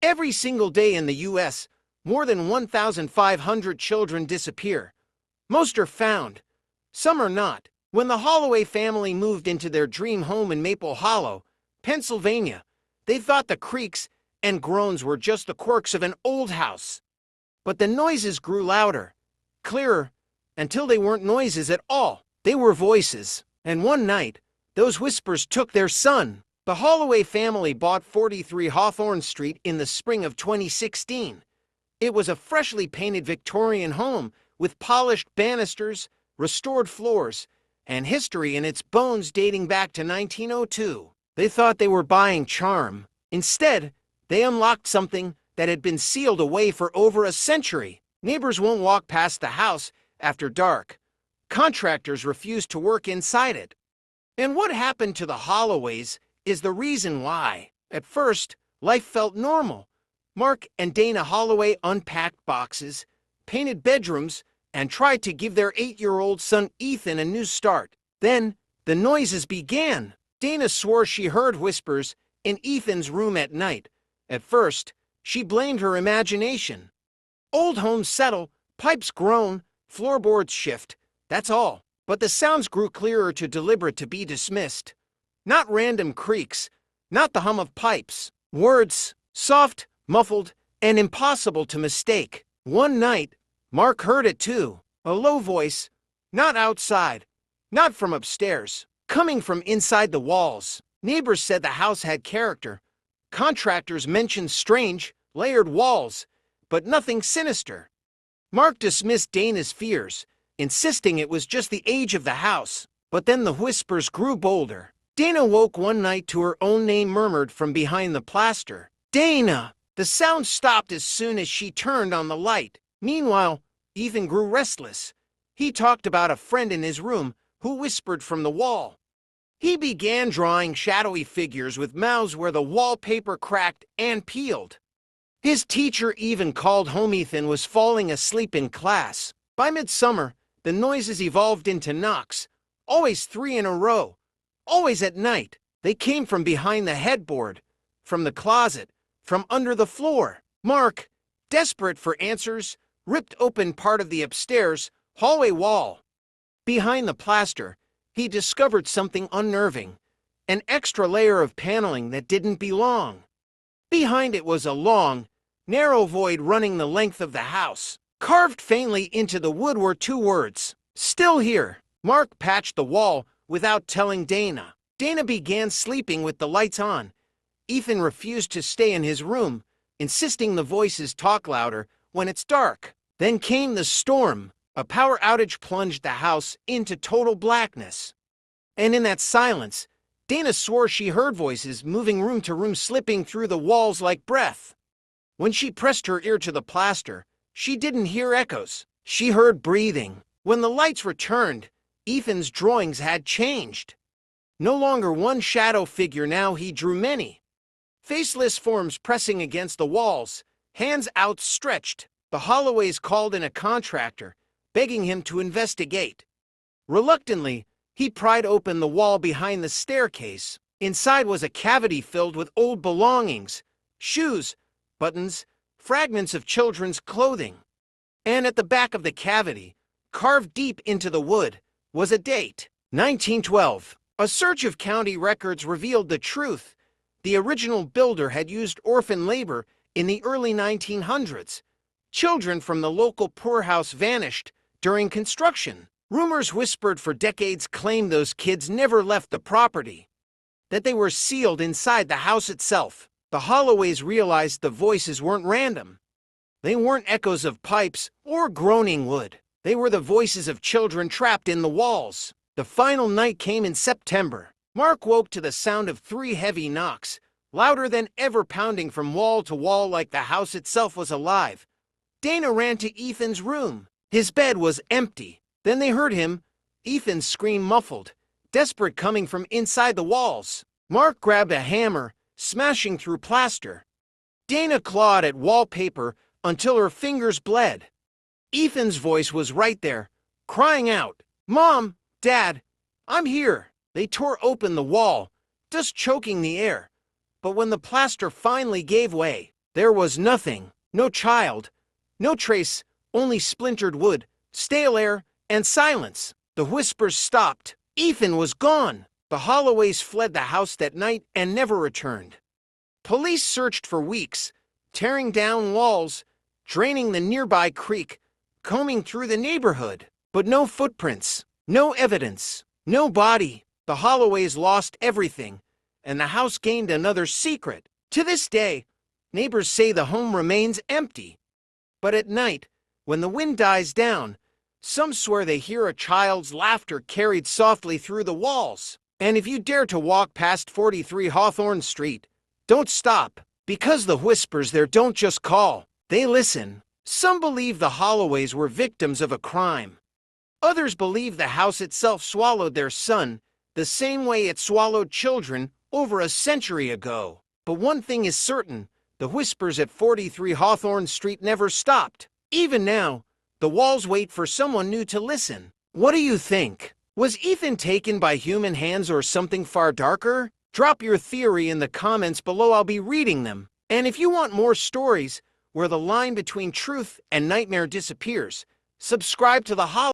Every single day in the U.S., more than 1,500 children disappear. Most are found. Some are not. When the Holloway family moved into their dream home in Maple Hollow, Pennsylvania, they thought the creaks and groans were just the quirks of an old house. But the noises grew louder, clearer, until they weren't noises at all. They were voices. And one night, those whispers took their son. The Holloway family bought 43 Hawthorne Street in the spring of 2016. It was a freshly painted Victorian home with polished banisters, restored floors, and history in its bones dating back to 1902. They thought they were buying charm. Instead, they unlocked something that had been sealed away for over a century. Neighbors won't walk past the house after dark. Contractors refuse to work inside it. And what happened to the Holloways is the reason why. At first, life felt normal. Mark and Dana Holloway unpacked boxes, painted bedrooms, and tried to give their 8-year-old son Ethan a new start. Then, the noises began. Dana swore she heard whispers in Ethan's room at night. At first, she blamed her imagination. Old homes settle, pipes groan, floorboards shift. That's all. But the sounds grew clearer, too deliberate to be dismissed. Not random creaks, not the hum of pipes. Words, soft, muffled, and impossible to mistake. One night, Mark heard it too. A low voice, not outside, not from upstairs, coming from inside the walls. Neighbors said the house had character. Contractors mentioned strange, layered walls, but nothing sinister. Mark dismissed Dana's fears, insisting it was just the age of the house. But then the whispers grew bolder. Dana woke one night to her own name murmured from behind the plaster. Dana! The sound stopped as soon as she turned on the light. Meanwhile, Ethan grew restless. He talked about a friend in his room who whispered from the wall. He began drawing shadowy figures with mouths where the wallpaper cracked and peeled. His teacher even called home Ethan was falling asleep in class. By midsummer, the noises evolved into knocks, always 3 in a row, always at night. They came from behind the headboard, from the closet, from under the floor. Mark, desperate for answers, ripped open part of the upstairs hallway wall. Behind the plaster, he discovered something unnerving, an extra layer of paneling that didn't belong. Behind it was a long, narrow void running the length of the house. Carved faintly into the wood were 2 words, "Still here." Mark patched the wall without telling Dana. Dana began sleeping with the lights on. Ethan refused to stay in his room, insisting the voices talk louder when it's dark. Then came the storm. A power outage plunged the house into total blackness. And in that silence, Dana swore she heard voices moving room to room, slipping through the walls like breath. When she pressed her ear to the plaster, she didn't hear echoes. She heard breathing. When the lights returned, Ethan's drawings had changed. No longer one shadow figure, now he drew many. Faceless forms pressing against the walls, hands outstretched. The Holloways called in a contractor, begging him to investigate. Reluctantly, he pried open the wall behind the staircase. Inside was a cavity filled with old belongings, shoes, buttons, fragments of children's clothing. And at the back of the cavity, carved deep into the wood, was a date, 1912. A search of county records revealed the truth. The original builder had used orphan labor in the early 1900s. Children from the local poorhouse vanished during construction. Rumors whispered for decades claimed those kids never left the property, that they were sealed inside the house itself. The Holloways realized the voices weren't random. They weren't echoes of pipes or groaning wood. They were the voices of children trapped in the walls. The final night came in September. Mark woke to the sound of 3 heavy knocks, louder than ever, pounding from wall to wall like the house itself was alive. Dana ran to Ethan's room. His bed was empty. Then they heard him, Ethan's scream muffled, desperate, coming from inside the walls. Mark grabbed a hammer, smashing through plaster. Dana clawed at wallpaper until her fingers bled. Ethan's voice was right there, crying out, "Mom, Dad, I'm here." They tore open the wall, dust choking the air. But when the plaster finally gave way, There was nothing, no child, no trace, only splintered wood, stale air, and silence. The whispers stopped. Ethan was gone. The Holloways fled the house that night and never returned. Police searched for weeks, tearing down walls, draining the nearby creek, combing through the neighborhood. But no footprints, no evidence, no body. The Holloways lost everything, and the house gained another secret. To this day, neighbors say the home remains empty. But at night, when the wind dies down, some swear they hear a child's laughter carried softly through the walls. And if you dare to walk past 43 Hawthorne Street, don't stop, because the whispers there don't just call, they listen. Some believe the Holloways were victims of a crime. Others believe the house itself swallowed their son, the same way it swallowed children over a century ago. But one thing is certain, the whispers at 43 Hawthorne Street never stopped. Even now, the walls wait for someone new to listen. What do you think? Was Ethan taken by human hands or something far darker? Drop your theory in the comments below, I'll be reading them. And if you want more stories where the line between truth and nightmare disappears, subscribe to the Holloway.